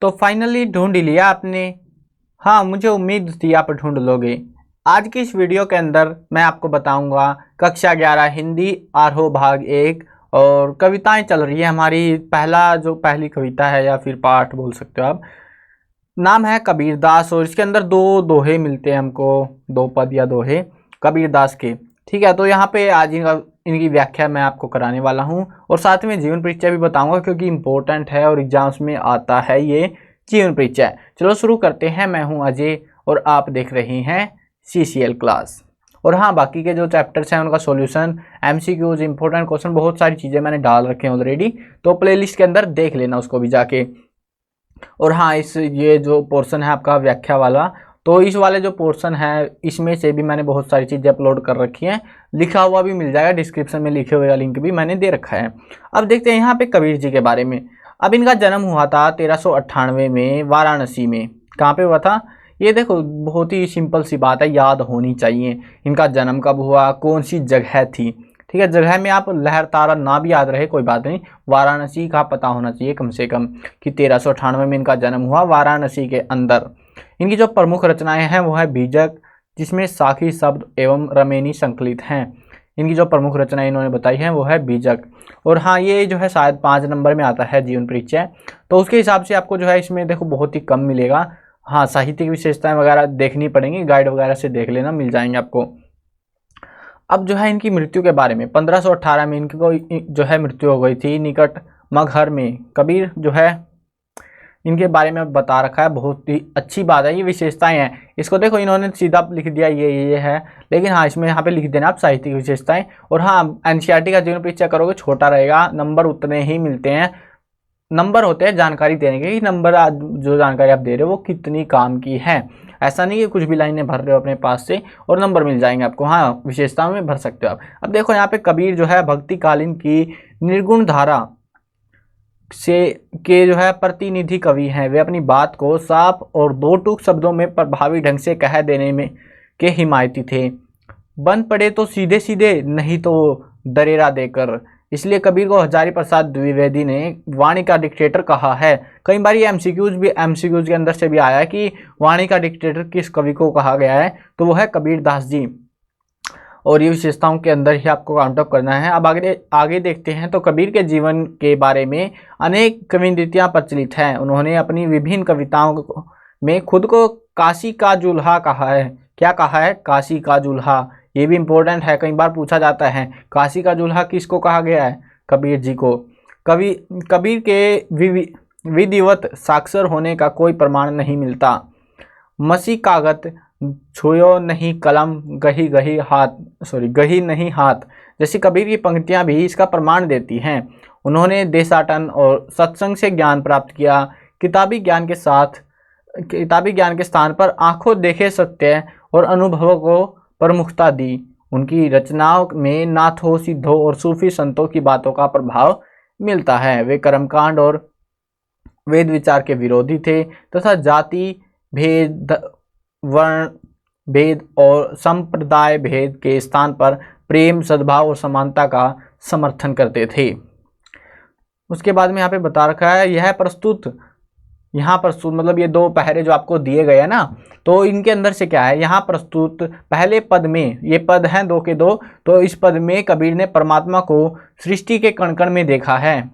तो फाइनली ढूंढ ही लिया आपने। हाँ, मुझे उम्मीद थी आप ढूंढ लोगे। आज की इस वीडियो के अंदर मैं आपको बताऊंगा कक्षा 11 हिंदी आरोह भाग 1 और कविताएं चल रही है हमारी। पहली कविता है या फिर पाठ बोल सकते हो आप। नाम है कबीरदास और इसके अंदर दो दोहे मिलते हैं हमको, दो पद या दोहे कबीरदास के। ठीक है, तो यहाँ पे आज इनकी व्याख्या मैं आपको कराने वाला हूँ और साथ में जीवन परिचय भी बताऊंगा क्योंकि इम्पोर्टेंट है और एग्जाम्स में आता है ये जीवन परिचय। चलो शुरू करते हैं। मैं हूँ अजय और आप देख रहे हैं CCL क्लास। और हाँ, बाकी के जो चैप्टर्स हैं उनका सॉल्यूशन, MCQs, इंपॉर्टेंट क्वेश्चन, बहुत सारी चीज़ें मैंने डाल रखे हैं ऑलरेडी, तो प्लेलिस्ट के अंदर देख लेना उसको भी जाके। और हाँ, ये जो पोर्शन है आपका व्याख्या वाला, तो इस वाले जो पोर्शन है इसमें से भी मैंने बहुत सारी चीज़ें अपलोड कर रखी हैं, लिखा हुआ भी मिल जाएगा डिस्क्रिप्शन में, लिखे हुए का लिंक भी मैंने दे रखा है। अब देखते हैं यहाँ पे कबीर जी के बारे में। अब इनका जन्म हुआ था 1398 में वाराणसी में। कहाँ पे हुआ था ये देखो, बहुत ही सिंपल सी बात है, याद होनी चाहिए। इनका जन्म कब हुआ, कौन सी जगह थी। ठीक है, जगह में आप लहरतारा ना भी याद रहे कोई बात नहीं, वाराणसी का पता होना चाहिए कम से कम कि 1398 में इनका जन्म हुआ वाराणसी के अंदर। इनकी जो प्रमुख रचनाएं हैं वो है बीजक, जिसमें साखी शब्द एवं रमेनी संकलित हैं। इनकी जो प्रमुख रचनाएं इन्होंने बताई हैं वो है बीजक। और हाँ, ये जो है शायद 5 नंबर में आता है जीवन परिचय, तो उसके हिसाब से आपको जो है इसमें देखो बहुत ही कम मिलेगा। हाँ, साहित्यिक विशेषताएं वगैरह देखनी पड़ेंगी, गाइड वगैरह से देख लेना, मिल जाएंगे आपको। अब जो है इनकी मृत्यु के बारे में, 1518 में इनकी जो है मृत्यु हो गई थी निकट मगहर में। कबीर जो है इनके बारे में बता रखा है, बहुत ही अच्छी बात है। ये विशेषताएं हैं, इसको देखो इन्होंने सीधा लिख दिया ये है, लेकिन हाँ इसमें यहाँ पे लिख देना आप साहित्यिक विशेषताएं। और हाँ, NCERT का जीवन परिचय करोगे छोटा रहेगा, नंबर उतने ही मिलते हैं। नंबर होते हैं जानकारी देने के, नंबर जो जानकारी आप दे रहे हो वो कितनी काम की है। ऐसा नहीं कि कुछ भी लाइनें भर रहे हो अपने पास से और नंबर मिल जाएंगे आपको। हाँ, विशेषताओं में भर सकते हो आप। अब देखो यहाँ पे कबीर जो है भक्तिकालीन की निर्गुण धारा से के जो है प्रतिनिधि कवि हैं। वे अपनी बात को साफ और दो टूक शब्दों में प्रभावी ढंग से कह देने में के हिमायती थे। बन पड़े तो सीधे सीधे, नहीं तो दरेरा देकर। इसलिए कबीर को हजारी प्रसाद द्विवेदी ने वाणी का डिक्टेटर कहा है। कई बार ये MCQs के अंदर से भी आया कि वाणी का डिक्टेटर किस कवि को कहा गया है, तो वो है कबीरदास जी। और ये विशेषताओं के अंदर ही आपको काउंट अप करना है। अब आगे देखते हैं। तो कबीर के जीवन के बारे में अनेक किंवदंतियां प्रचलित हैं। उन्होंने अपनी विभिन्न कविताओं में खुद को काशी का जुल्हा कहा है। क्या कहा है? काशी का जुल्हा। ये भी इंपॉर्टेंट है, कई बार पूछा जाता है काशी का जुल्हा किसको कहा गया है? कबीर जी को। कबीर के विधिवत साक्षर होने का कोई प्रमाण नहीं मिलता। मसी कागत छुयो नहीं कलम, गही नहीं हाथ, जैसी कबीर की पंक्तियां भी इसका प्रमाण देती हैं। उन्होंने देशाटन और सत्संग से ज्ञान प्राप्त किया। किताबी ज्ञान के स्थान पर आंखों देखे सत्य और अनुभवों को प्रमुखता दी। उनकी रचनाओं में नाथों, सिद्धों और सूफी संतों की बातों का प्रभाव मिलता है। वे कर्मकांड और वेद विचार के विरोधी थे तथा जाति भेद, वर्ण भेद और संप्रदाय भेद के स्थान पर प्रेम, सद्भाव और समानता का समर्थन करते थे। उसके बाद में यहाँ पे बता रखा है यहाँ प्रस्तुत मतलब ये दो पहरे जो आपको दिए गए हैं ना, तो इनके अंदर से क्या है, यहाँ प्रस्तुत पहले पद में, ये पद हैं 2 के 2, तो इस पद में कबीर ने परमात्मा को सृष्टि के कण कण में देखा है,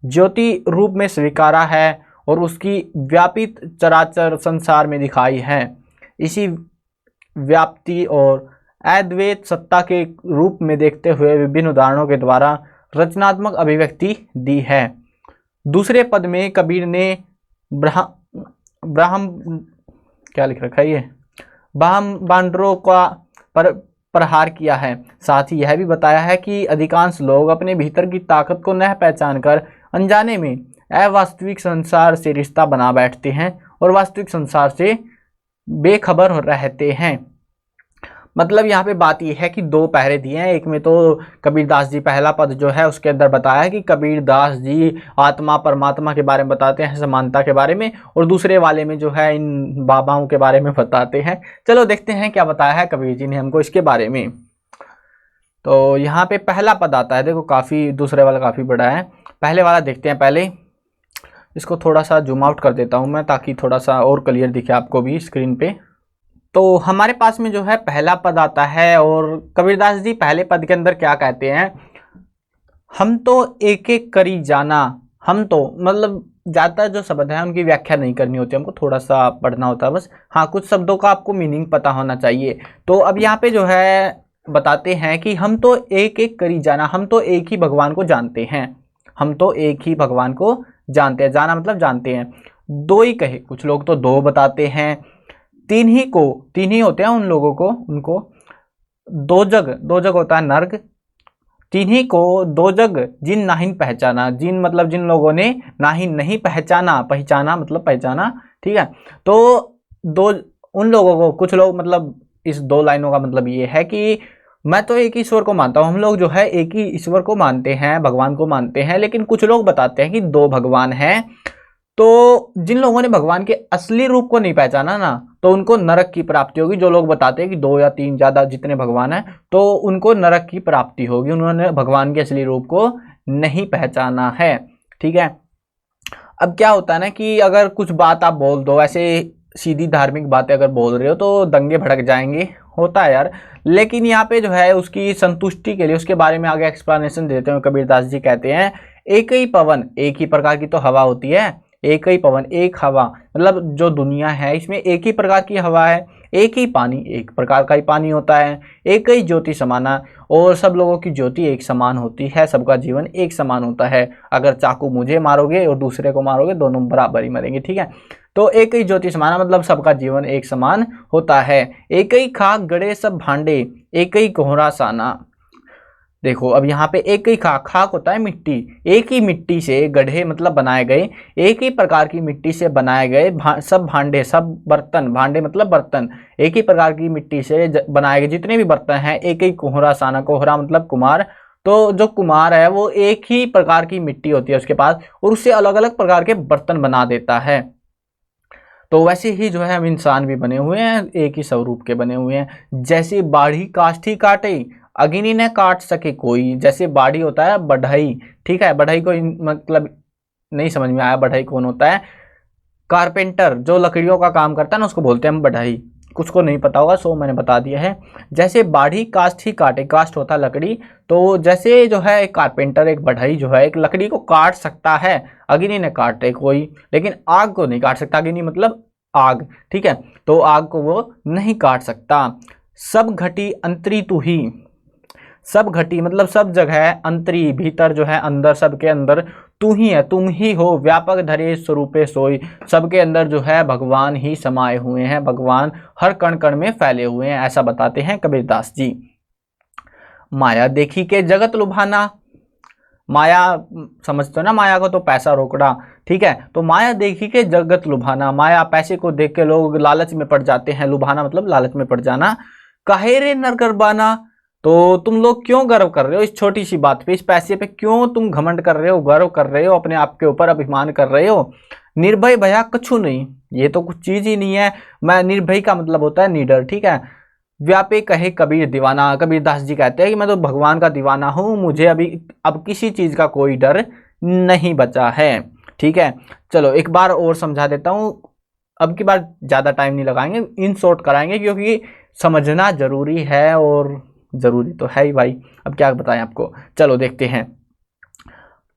ज्योति रूप में स्वीकारा है और उसकी व्यापित चराचर संसार में दिखाई है। इसी व्याप्ति और अद्वैत सत्ता के रूप में देखते हुए विभिन्न उदाहरणों के द्वारा रचनात्मक अभिव्यक्ति दी है। दूसरे पद में कबीर ने क्या लिख रखा है ये, बांडरों का प्रहार किया है। साथ ही यह भी बताया है कि अधिकांश लोग अपने भीतर की ताकत को न पहचान कर अनजाने में अवास्तविक संसार से रिश्ता बना बैठते हैं और वास्तविक संसार से बेखबर रहते हैं। मतलब यहाँ पे बात यह है कि 2 पहरे दिए हैं। एक में तो कबीरदास जी, पहला पद जो है उसके अंदर बताया कि कबीरदास जी आत्मा परमात्मा के बारे में बताते हैं, समानता के बारे में, और दूसरे वाले में जो है इन बाबाओं के बारे में बताते हैं। चलो देखते हैं क्या बताया है कबीर जी ने हमको इसके बारे में। तो यहाँ पे पहला पद आता है, देखो काफ़ी, दूसरे वाला काफ़ी बड़ा है, पहले वाला देखते हैं पहले। इसको थोड़ा सा जूम आउट कर देता हूँ मैं, ताकि थोड़ा सा और क्लियर दिखे आपको भी स्क्रीन पे। तो हमारे पास में जो है पहला पद आता है, और कबीरदास जी पहले पद के अंदर क्या कहते हैं, हम तो एक एक करी जाना। हम तो मतलब ज़्यादातर जो शब्द है उनकी व्याख्या नहीं करनी होती, हमको थोड़ा सा पढ़ना होता है बस। हाँ, कुछ शब्दों का आपको मीनिंग पता होना चाहिए। तो अब यहाँ पे जो है बताते हैं कि हम तो एक एक करी जाना, हम तो एक ही भगवान को जानते हैं। हम तो एक ही भगवान को जानते हैं, जाना मतलब जानते हैं। दो ही कहे, कुछ लोग तो दो बताते हैं। तीन ही को, तीन ही होते हैं उन लोगों को, उनको। दो जग, दो जग होता है नर्क। जिन्हीं को दो जग जिन नाहिन पहचाना, जिन मतलब जिन लोगों ने नाहिन नहीं पहचाना, पहचाना मतलब पहचाना, ठीक है। तो दो उन लोगों को, कुछ लोग मतलब इस दो लाइनों का मतलब ये है कि मैं तो एक ईश्वर को मानता हूँ, हम लोग जो है एक ही ईश्वर को मानते हैं, भगवान को मानते हैं, लेकिन कुछ लोग बताते हैं कि दो भगवान हैं। तो जिन लोगों ने भगवान के असली रूप को नहीं पहचाना ना, तो उनको नरक की प्राप्ति होगी। जो लोग बताते हैं कि दो या तीन, ज्यादा जितने भगवान हैं, तो उनको नरक की प्राप्ति होगी, उन्होंने भगवान के असली रूप को नहीं पहचाना है, ठीक है। अब क्या होता है ना कि अगर कुछ बात आप बोल दो, ऐसे सीधी धार्मिक बातें अगर बोल रहे हो तो दंगे भड़क जाएंगे, होता है यार। लेकिन यहाँ पे जो है उसकी संतुष्टि के लिए उसके बारे में आगे एक्सप्लेनेशन देते हैं कबीरदास जी। कहते हैं एक ही पवन, एक ही प्रकार की तो हवा होती है, एक ही पवन, एक हवा, मतलब जो दुनिया है इसमें एक ही प्रकार की हवा है। एक ही पानी, एक प्रकार का ही पानी होता है। एक ही ज्योति समाना, और सब लोगों की ज्योति एक समान होती है, सबका जीवन एक समान होता है। अगर चाकू मुझे मारोगे और दूसरे को मारोगे, दोनों बराबर ही मरेंगे, ठीक है। तो एक ही ज्योति समाना मतलब सबका जीवन एक समान होता है। एक ही खाक गड़े सब भांडे, एक ही कोहरा साना। देखो अब यहाँ पे एक ही खाक, खाक होता है मिट्टी, एक ही मिट्टी से गढ़े मतलब बनाए गए, एक ही प्रकार की मिट्टी से बनाए गए सब भांडे, सब बर्तन, भांडे मतलब बर्तन, एक ही प्रकार की मिट्टी से बनाए गए जितने भी बर्तन हैं। एक ही कोहरा साना, कोहरा मतलब कुम्हार। तो जो कुम्हार है वो एक ही प्रकार की मिट्टी होती है उसके पास, और उससे अलग अलग प्रकार के बर्तन बना देता है। तो वैसे ही जो है हम इंसान भी बने हुए हैं, एक ही स्वरूप के बने हुए हैं। जैसे बाढ़ी काष्ठी काटे, अग्नि ने काट सके कोई। जैसे बाढ़ी होता है बढ़ई, ठीक है। बढ़ई को मतलब नहीं समझ में आया, बढ़ई कौन होता है? कारपेंटर जो लकड़ियों का काम करता है ना, उसको बोलते हैं हम बढ़ई। कुछ को नहीं पता होगा, सो मैंने बता दिया है। जैसे बाढ़ी काष्ठ ही काटे, काष्ठ होता है लकड़ी। तो जैसे जो है एक कारपेंटर, एक बढ़ई जो है एक लकड़ी को काट सकता है, अग्नि ने काटे कोई, लेकिन आग को नहीं काट सकता। अग्नि मतलब आग, ठीक है। तो आग को वो नहीं काट सकता। सब घटी अंतरी तू ही, सब घटी मतलब सब जगह, अंतरी भीतर जो है अंदर, सबके अंदर तू ही है, तुम ही हो। व्यापक धरे स्वरूपे सोई, सबके अंदर जो है भगवान ही समाये हुए हैं, भगवान हर कण कण में फैले हुए हैं, ऐसा बताते हैं कबीरदास जी। माया देखी के जगत लुभाना, माया समझते हो ना, माया को तो पैसा रोकड़ा, ठीक है। तो माया देखी के जगत लुभाना, माया पैसे को देख के लोग लालच में पड़ जाते हैं, लुभाना मतलब लालच में पड़ जाना। काहे रे नर गरबाना, तो तुम लोग क्यों गर्व कर रहे हो इस छोटी सी बात पे, इस पैसे पे क्यों तुम घमंड कर रहे हो, गर्व कर रहे हो, अपने आप के ऊपर अभिमान कर रहे हो। निर्भय भया कछु नहीं, ये तो कुछ चीज ही नहीं है। मैं निर्भय का मतलब होता है निडर, ठीक है। व्यापे कहे कबीर दीवाना, कबीरदास जी कहते हैं कि मैं तो भगवान का दीवाना हूं, मुझे अभी अब किसी चीज का कोई डर नहीं बचा है, ठीक है। चलो एक बार और समझा देता हूं, अब की बार ज्यादा टाइम नहीं लगाएंगे, इन शॉर्ट कराएंगे, क्योंकि समझना जरूरी है, और जरूरी तो है ही भाई, अब क्या बताएं आपको। चलो देखते हैं।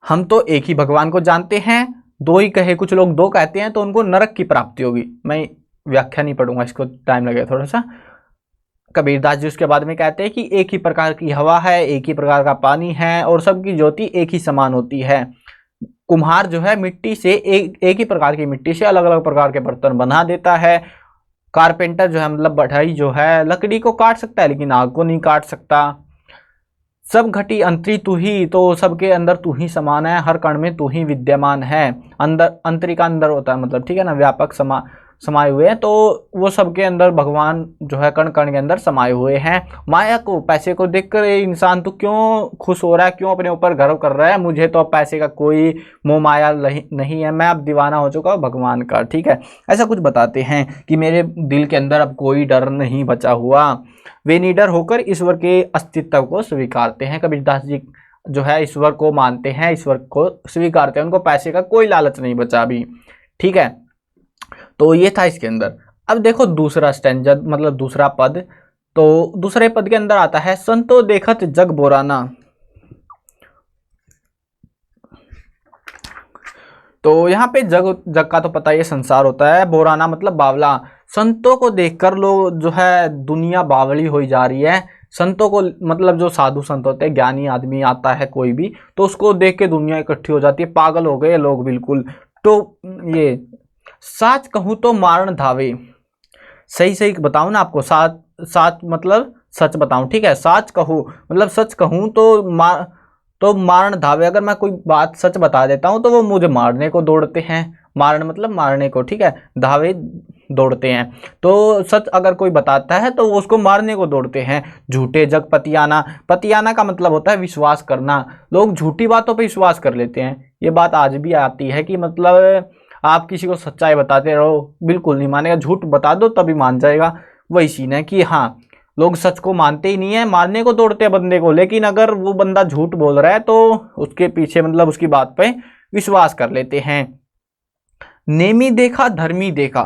हम तो एक ही भगवान को जानते हैं, दो ही कहे, कुछ लोग दो कहते हैं तो उनको नरक की प्राप्ति होगी। मैं व्याख्या नहीं पढ़ूंगा, इसको टाइम लगेगा थोड़ा सा। कबीरदास जी उसके बाद में कहते हैं कि एक ही प्रकार की हवा है, एक ही प्रकार का पानी है, और सबकी ज्योति एक ही समान होती है। कुम्हार जो है मिट्टी से एक ही प्रकार की मिट्टी से अलग अलग प्रकार के बर्तन बना देता है। कारपेंटर जो है मतलब बढ़ई जो है लकड़ी को काट सकता है, लेकिन आग को नहीं काट सकता। सब घटी अंतरी तू ही, तो सबके अंदर तू ही समान है, हर कण में तू ही विद्यमान है। अंदर, अंतरी का अंदर होता है मतलब, ठीक है ना, व्यापक समाये हुए हैं। तो वो सबके अंदर भगवान जो है कण कण के अंदर समाये हुए हैं। माया को, पैसे को देखकर इंसान तो क्यों खुश हो रहा है, क्यों अपने ऊपर गर्व कर रहा है, मुझे तो अब पैसे का कोई मोह माया नहीं है, मैं अब दीवाना हो चुका हूं भगवान का, ठीक है। ऐसा कुछ बताते हैं कि मेरे दिल के अंदर अब कोई डर नहीं बचा हुआ। वे निडर होकर ईश्वर के अस्तित्व को स्वीकारते हैं, कबीरदास जी जो है ईश्वर को मानते हैं, ईश्वर को स्वीकारते हैं, उनको पैसे का कोई लालच नहीं बचा अभी। ठीक है, तो ये था इसके अंदर। अब देखो दूसरा स्टैंजा, मतलब दूसरा पद। तो दूसरे पद के अंदर आता है, संतो देखत जग बोराना। तो यहाँ पे जग, जग का तो पता ही है, संसार होता है, बोराना मतलब बावला। संतों को देखकर लोग जो है दुनिया बावली होई जा रही है। संतों को मतलब जो साधु संत होते हैं, ज्ञानी आदमी आता है कोई भी, तो उसको देख के दुनिया इकट्ठी हो जाती है, पागल हो गए लोग बिल्कुल। तो ये साच कहूं तो मारण धावे, सही सही बताऊं ना आपको, साच साच मतलब सच बताऊं, ठीक है। साच कहूं मतलब सच कहूं तो मारण धावे, अगर मैं कोई बात सच बता देता हूं तो वो मुझे मारने को दौड़ते हैं। मारण मतलब मारने को, ठीक है, धावे दौड़ते हैं। तो सच अगर कोई बताता है तो वो उसको मारने को दौड़ते हैं। झूठे जग पतियाना, पतियाना का मतलब होता है विश्वास करना। लोग झूठी बातों पे विश्वास कर लेते हैं। ये बात आज भी आती है कि मतलब आप किसी को सच्चाई बताते रहो, बिल्कुल नहीं मानेगा, झूठ बता दो तभी मान जाएगा। वही सीन है कि हाँ, लोग सच को मानते ही नहीं है, मारने को दौड़ते हैं बंदे को, लेकिन अगर वो बंदा झूठ बोल रहा है तो उसके पीछे मतलब उसकी बात पे विश्वास कर लेते हैं। नेमी देखा धर्मी देखा,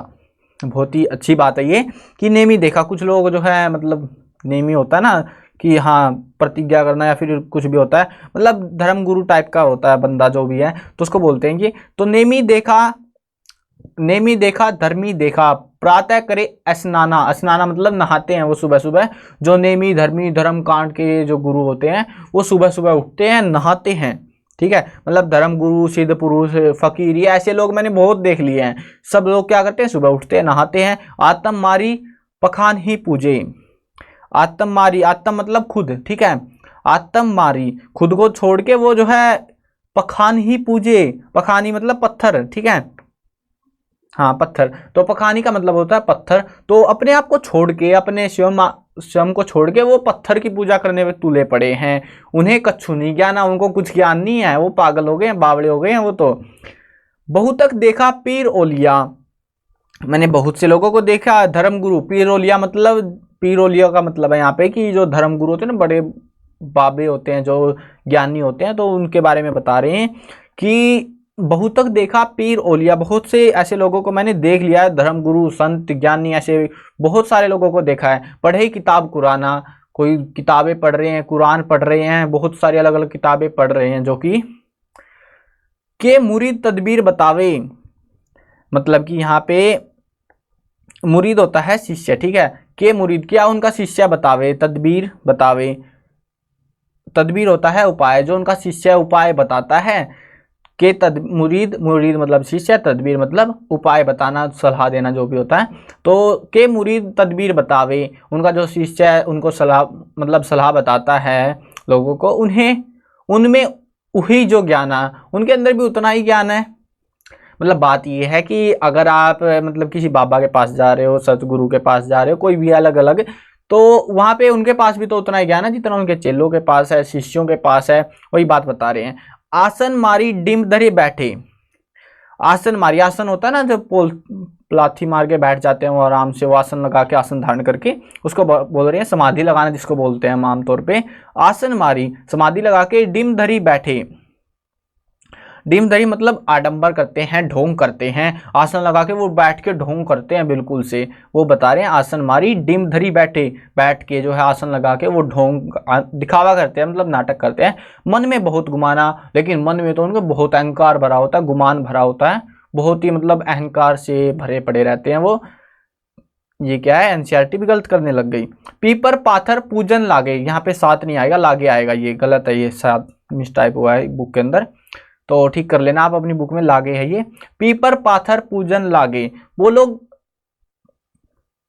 बहुत ही अच्छी बात है ये कि नेमी देखा। कुछ लोग जो है मतलब नेमी होता है ना कि हाँ प्रतिज्ञा करना या फिर कुछ भी होता है, मतलब धर्म गुरु टाइप का होता है बंदा जो भी है, तो उसको बोलते हैं कि। तो नेमी देखा धर्मी देखा, प्रातः करे स्नाना, स्नाना मतलब नहाते हैं वो सुबह सुबह। जो नेमी धर्मी धर्म कांड के जो गुरु होते हैं वो सुबह सुबह उठते हैं, नहाते हैं। ठीक है, मतलब धर्म गुरु, सिद्ध पुरुष, फकीर, ये ऐसे लोग मैंने बहुत देख लिए हैं। सब लोग क्या करते हैं, सुबह उठते हैं, नहाते हैं। आत्म मारी पखान ही पूजे, आत्म मारी, आत्म मतलब खुद, ठीक है, आत्म मारी खुद को छोड़ के वो जो है पखान ही पूजे, पखानी मतलब पत्थर, ठीक है, हाँ पत्थर। तो पखानी का मतलब होता है पत्थर। तो अपने आप को छोड़ के, अपने स्वयं को छोड़ के वो पत्थर की पूजा करने में तुले पड़े हैं। उन्हें कछु नहीं ज्ञान, उनको कुछ ज्ञान नहीं है, वो पागल हो गए हैं, बावड़े हो गए हैं वो तो। बहुतक देखा पीर ओलिया, मैंने बहुत से लोगों को देखा धर्म गुरु। पीर ओलिया मतलब, पीर ओलिया का मतलब है यहाँ पे कि जो धर्म गुरु होते हैं ना, बड़े बाबे होते हैं जो ज्ञानी होते हैं, तो उनके बारे में बता रहे हैं कि बहुत तक देखा पीर ओलिया, बहुत से ऐसे लोगों को मैंने देख लिया है, धर्म गुरु संत ज्ञानी, ऐसे बहुत सारे लोगों को देखा है। पढ़े किताब कुराना, कोई किताबें पढ़ रहे हैं, कुरान पढ़ रहे हैं, बहुत सारी अलग अलग किताबें पढ़ रहे हैं, जो कि के मुरीद तदबीर बतावे, मतलब कि यहाँ पे मुरीद होता है शिष्य, ठीक है, के मुरीद क्या उनका शिष्य बतावे, तदबीर बतावे, तदबीर होता है उपाय, जो उनका शिष्य उपाय बताता है। के मुरीद, मुरीद मतलब शिष्य, तदबीर मतलब उपाय बताना, सलाह देना, जो भी होता है। तो के मुरीद तदबीर बतावे, उनका जो शिष्य है उनको सलाह मतलब सलाह बताता है लोगों को, उन्हें उनमें वही जो ज्ञान है, उनके अंदर भी उतना ही ज्ञान है। मतलब बात ये है कि अगर आप मतलब किसी बाबा के पास जा रहे हो, सतगुरु के पास जा रहे हो, कोई भी अलग अलग, तो वहां पे उनके पास भी तो उतना ही ज्ञान है जितना उनके चेलों के पास है, शिष्यों के पास है। वही बात बता रहे हैं। आसन मारी डिम धरे बैठे, आसन मारी, आसन होता है ना जब लाथी मार के बैठ जाते हैं वो आराम से, वो आसन लगा के, आसन धारण करके, उसको बोल रहे हैं समाधि लगाना, जिसको बोलते हैं हम आमतौर पे। आसन मारी समाधि लगा के डिम धरी बैठे, डिम धरी मतलब आडंबर करते हैं, ढोंग करते हैं, आसन लगा के वो बैठ के ढोंग करते हैं बिल्कुल से। वो बता रहे हैं आसन मारी डिम धरी बैठे, बैठ के जो है आसन लगा के वो ढोंग दिखावा करते हैं, मतलब नाटक करते हैं। मन में बहुत गुमाना, लेकिन मन में तो उनको बहुत अहंकार भरा होता है, गुमान भरा होता है, बहुत ही मतलब अहंकार से भरे पड़े रहते हैं वो। ये क्या है, एनसीईआरटी भी गलत करने लग गई। पीपर पाथर पूजन लागे, यहाँ पे साथ नहीं आएगा, लागे आएगा, ये गलत है, ये साथ मिस टाइप हुआ है बुक के अंदर, तो ठीक कर लेना आप अपनी बुक में, लागे है ये। पीपर पाथर पूजन लागे, वो लोग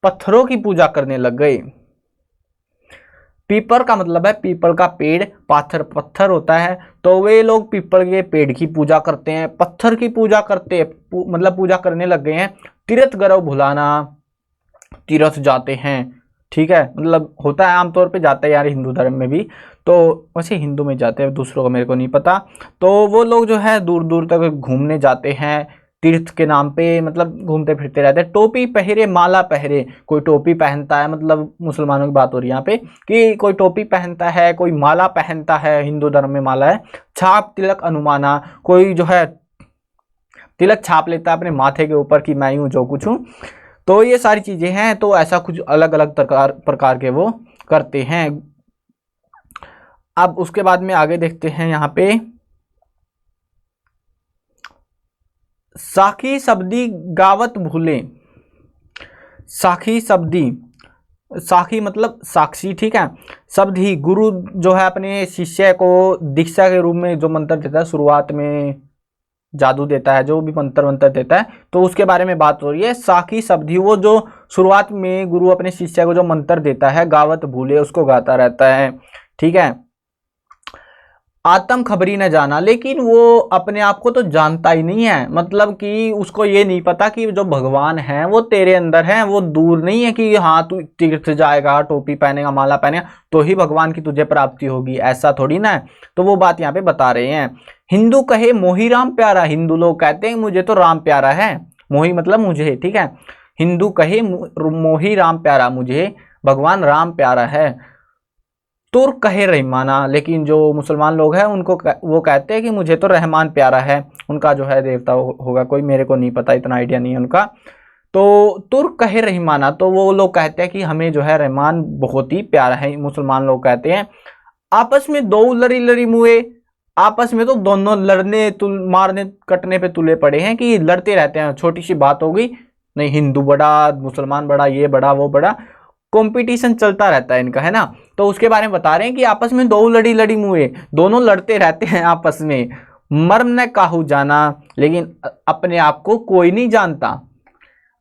पत्थरों की पूजा करने लग गए। पीपर का मतलब है पीपल का पेड़, पाथर पत्थर होता है, तो वे लोग पीपल के पेड़ की पूजा करते हैं, पत्थर की पूजा करते मतलब पूजा करने लग गए हैं। तीर्थ गरव भुलाना, तीर्थ जाते हैं, ठीक है, मतलब होता है आमतौर पे, जाता है यार हिंदू धर्म में भी, तो वैसे हिंदू में जाते हैं, दूसरों का मेरे को नहीं पता। तो वो लोग जो है दूर दूर तक घूमने जाते हैं, तीर्थ के नाम पे मतलब घूमते फिरते रहते हैं। टोपी पहरे माला पहरे, कोई टोपी पहनता है, मतलब मुसलमानों की बात हो रही है यहाँ पे कि कोई टोपी पहनता है, कोई माला पहनता है, हिंदू धर्म में माला है। छाप तिलक अनुमाना, कोई जो है तिलक छाप लेता है अपने माथे के ऊपर कि मैं हूँ जो कुछ हूँ। तो ये सारी चीजें हैं, तो ऐसा कुछ अलग अलग प्रकार के वो करते हैं। अब उसके बाद में आगे देखते हैं यहाँ पे साखी शब्दी गावत भूले। साखी शब्दी, साखी मतलब साक्षी, ठीक है। शब्द ही, गुरु जो है अपने शिष्य को दीक्षा के रूप में जो मंत्र देता है, शुरुआत में जादू देता है, जो भी मंत्र मंत्र देता है, तो उसके बारे में बात हो रही है। साखी शब्द ही, वो जो शुरुआत में गुरु अपने शिष्य को जो मंत्र देता है, गावत भूले, उसको गाता रहता है, ठीक है। आत्म खबरी न जाना, लेकिन वो अपने आप को तो जानता ही नहीं है, मतलब कि उसको ये नहीं पता कि जो भगवान है वो तेरे अंदर है। वो दूर नहीं है कि हाँ तू तीर्थ जाएगा, टोपी पहनेगा, माला पहनेगा तो ही भगवान की तुझे प्राप्ति होगी, ऐसा थोड़ी ना है। तो वो बात यहाँ पे बता रहे हैं। हिंदू कहे मोही राम प्यारा, हिंदू लोग कहते हैं मुझे तो राम प्यारा है, मोही मतलब मुझे, ठीक है। हिंदू कहे मोही राम प्यारा, मुझे भगवान राम प्यारा है। तुर्क कहे रहमाना, लेकिन जो मुसलमान लोग हैं उनको वो कहते हैं कि मुझे तो रहमान प्यारा है, उनका जो है देवता होगा कोई, मेरे को नहीं पता, इतना आइडिया नहीं है उनका। तो तुर्क कहे रहमाना, तो वो लोग कहते हैं कि हमें जो है रहमान बहुत ही प्यारा है, मुसलमान लोग कहते हैं। आपस में दो लड़ी लड़ी मुए, आपस में तो दोनों लड़ने मारने कटने पे तुले पड़े हैं कि लड़ते रहते हैं, छोटी सी बात हो गई, नहीं हिंदू बड़ा, मुसलमान बड़ा, ये बड़ा वो बड़ा, कंपटीशन चलता रहता है इनका, है ना। तो उसके बारे में बता रहे हैं कि आपस में दो लड़ी लड़ी मुए, दोनों लड़ते रहते हैं आपस में। मर्म न काहू जाना, लेकिन अपने आप को कोई नहीं जानता।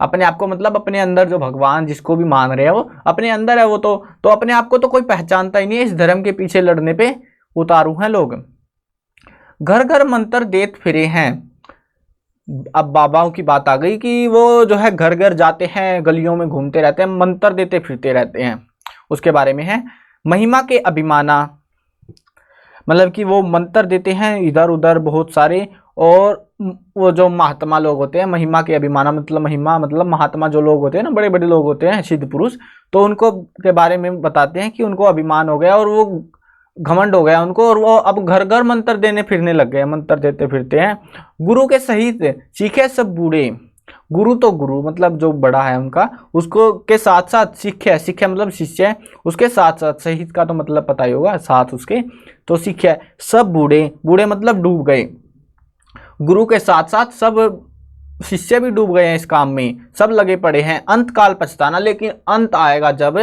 अपने आप को मतलब अपने अंदर जो भगवान जिसको भी मान रहे हैं वो अपने अंदर है, वो तो अपने आप को तो कोई पहचानता ही नहीं है। इस धर्म के पीछे लड़ने पे उतारू हैं लोग। घर घर मंत्र देत फिरे हैं। अब बाबाओं की बात आ गई कि वो जो है घर घर जाते हैं, गलियों में घूमते रहते हैं, मंत्र देते फिरते रहते हैं। उसके बारे में है महिमा के अभिमाना, मतलब कि वो मंत्र देते हैं इधर उधर बहुत सारे, और वो जो महात्मा लोग होते हैं, महिमा के अभिमाना मतलब महिमा मतलब महात्मा जो लोग होते हैं ना, बड़े बड़े लोग होते हैं, सिद्ध पुरुष, तो उनको के बारे में बताते हैं कि उनको अभिमान हो गया और वो घमंड हो गया उनको, और वो अब घर घर मंत्र देने फिरने लग गए, मंत्र देते फिरते हैं। गुरु के सहित सीखे सब बूढ़े, गुरु तो गुरु मतलब जो बड़ा है उनका, उसको के साथ साथ सीखे, सीखे मतलब शिष्य, उसके साथ साथ, सहित का तो मतलब पता ही होगा, साथ उसके, तो सीखे सब बूढ़े, बूढ़े मतलब डूब गए, गुरु के साथ साथ सब शिष्य भी डूब गए हैं इस काम में, सब लगे पड़े हैं। अंत काल पछताना, लेकिन अंत आएगा जब,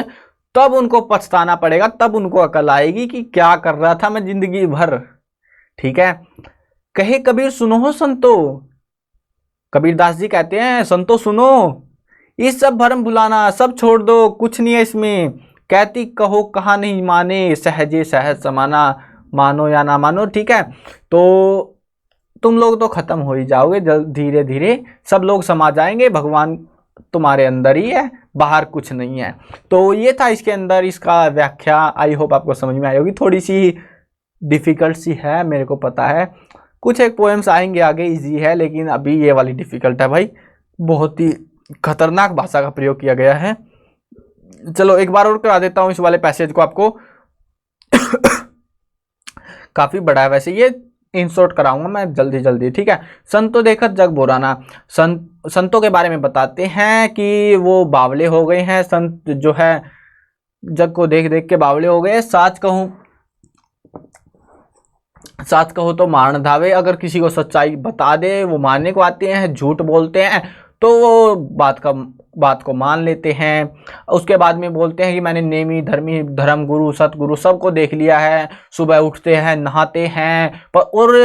तब उनको पछताना पड़ेगा, तब उनको अकल आएगी कि क्या कर रहा था मैं जिंदगी भर, ठीक है। कहे कबीर सुनो हो संतो, कबीरदास जी कहते हैं संतो सुनो, इस सब भरम भुलाना, सब छोड़ दो, कुछ नहीं है इसमें। कहती कहो कहा नहीं माने, सहजे सहज समाना, मानो या ना मानो, ठीक है। तो तुम लोग तो खत्म हो ही जाओगे जल्द, धीरे धीरे सब लोग समा जाएंगे, भगवान तुम्हारे अंदर ही है, बाहर कुछ नहीं है। तो ये था इसके अंदर इसका व्याख्या। आई होप आपको समझ में आई होगी। थोड़ी सी डिफिकल्ट सी है, मेरे को पता है, कुछ एक पोएम्स आएंगे आगे इजी है, लेकिन अभी ये वाली डिफिकल्ट है भाई, बहुत ही खतरनाक भाषा का प्रयोग किया गया है। चलो एक बार और करा देता हूँ इस वाले पैसेज को आपको काफी बड़ा है वैसे, ये इन शॉर्ट कराऊंगा मैं जल्दी जल्दी, ठीक है। संतो देखत जग बोराना, संतों के बारे में बताते हैं कि वो बावले हो गए हैं, संत जो है जग को देख देख के बावले हो गए। साच कहो तो मारन धावे, अगर किसी को सच्चाई बता दे वो मानने को आते हैं, झूठ बोलते हैं तो वो बात को मान लेते हैं। उसके बाद में बोलते हैं कि मैंने नेमी धर्मी धर्म गुरु सतगुरु सबको देख लिया है, सुबह उठते हैं नहाते हैं और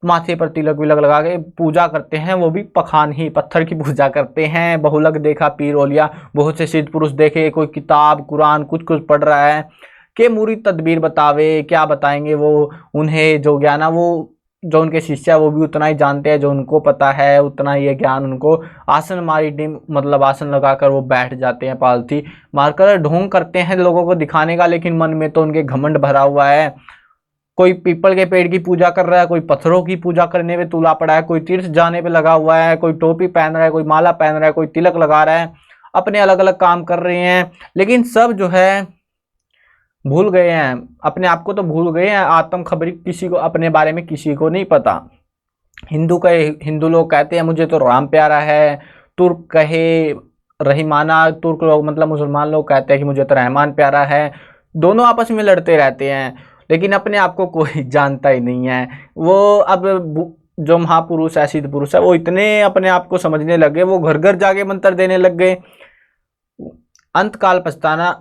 माथे पर तिलक विलक लगा के पूजा करते हैं, वो भी पखान ही पत्थर की पूजा करते हैं। बहुलक देखा पीर ओलिया, बहुत से सिद्ध पुरुष देखे, कोई किताब कुरान कुछ कुछ पढ़ रहा है, के मुरी तदबीर बतावे, क्या बताएंगे वो उन्हें जो ज्ञान है, वो जो उनके शिष्य वो भी उतना ही जानते हैं जो उनको पता है, उतना ही ज्ञान उनको। आसन मारी डिम मतलब आसन लगाकर वो बैठ जाते हैं, पालथी मारकर ढोंग करते हैं लोगों को दिखाने का, लेकिन मन में तो उनके घमंड भरा हुआ है। कोई पीपल के पेड़ की पूजा कर रहा है, कोई पत्थरों की पूजा करने में तुला पड़ा है, कोई तीर्थ जाने पे लगा हुआ है, कोई टोपी पहन रहा है, कोई माला पहन रहा है, कोई तिलक लगा रहा है, अपने अलग अलग काम कर रहे हैं। लेकिन सब जो है भूल गए हैं, अपने आप को तो भूल गए हैं। आत्म खबरी किसी को अपने बारे में किसी को नहीं पता। हिंदू लोग कहते हैं मुझे तो राम प्यारा है, तुर्क कहे रहीमाना, तुर्क लोग मतलब मुसलमान लोग कहते हैं कि मुझे तो रहमान प्यारा है। दोनों आपस में लड़ते रहते हैं, लेकिन अपने आप को कोई जानता ही नहीं है। वो अब जो महापुरुष है, सिद्ध पुरुष है, वो इतने अपने आप को समझने लगे, वो घर घर जाके मंत्र देने लग गए। अंत काल पछताना,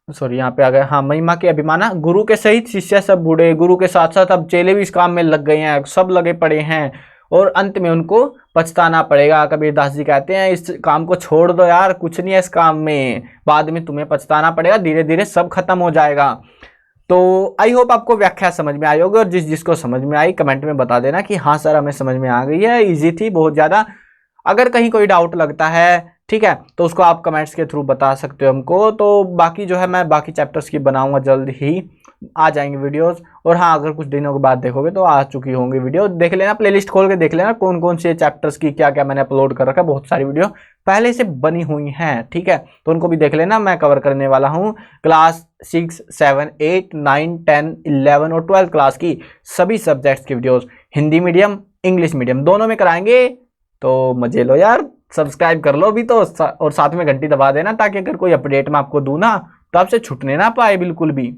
सॉरी यहाँ पे आ गए, हाँ, महिमा के अभिमाना, गुरु के सहित शिष्य सब बूढ़े, गुरु के साथ साथ अब चेले भी इस काम में लग गए हैं, सब लगे पड़े हैं और अंत में उनको पछताना पड़ेगा। कबीरदास जी कहते हैं इस काम को छोड़ दो यार, कुछ नहीं है इस काम में, बाद में तुम्हें पछताना पड़ेगा, धीरे धीरे सब खत्म हो जाएगा। तो आई होप आपको व्याख्या समझ में आई होगी, और जिसको समझ में आई कमेंट में बता देना कि हाँ सर हमें समझ में आ गई है, इजी थी बहुत ज़्यादा। अगर कहीं कोई डाउट लगता है, ठीक है, तो उसको आप कमेंट्स के थ्रू बता सकते हो हमको। तो बाकी जो है मैं बाकी चैप्टर्स की बनाऊंगा, जल्द ही आ जाएंगे वीडियोस। और हाँ, अगर कुछ दिनों के बाद देखोगे तो आ चुकी होंगी वीडियो, देख लेना, प्लेलिस्ट खोल के देख लेना कौन कौन से चैप्टर्स की क्या क्या मैंने अपलोड कर रखा है। बहुत सारी वीडियो पहले से बनी हुई हैं, ठीक है, तो उनको भी देख लेना। मैं कवर करने वाला हूँ क्लास 6, 7, 8, 9, 10, 11 और 12 क्लास की सभी सब्जेक्ट्स की videos, Hindi medium English medium दोनों में कराएंगे। तो मजे लो यार, सब्सक्राइब कर लो भी तो, और साथ में घंटी दबा देना, ताकि अगर कोई अपडेट मैं आपको दूं ना तो आपसे छूटने ना पाए बिल्कुल भी।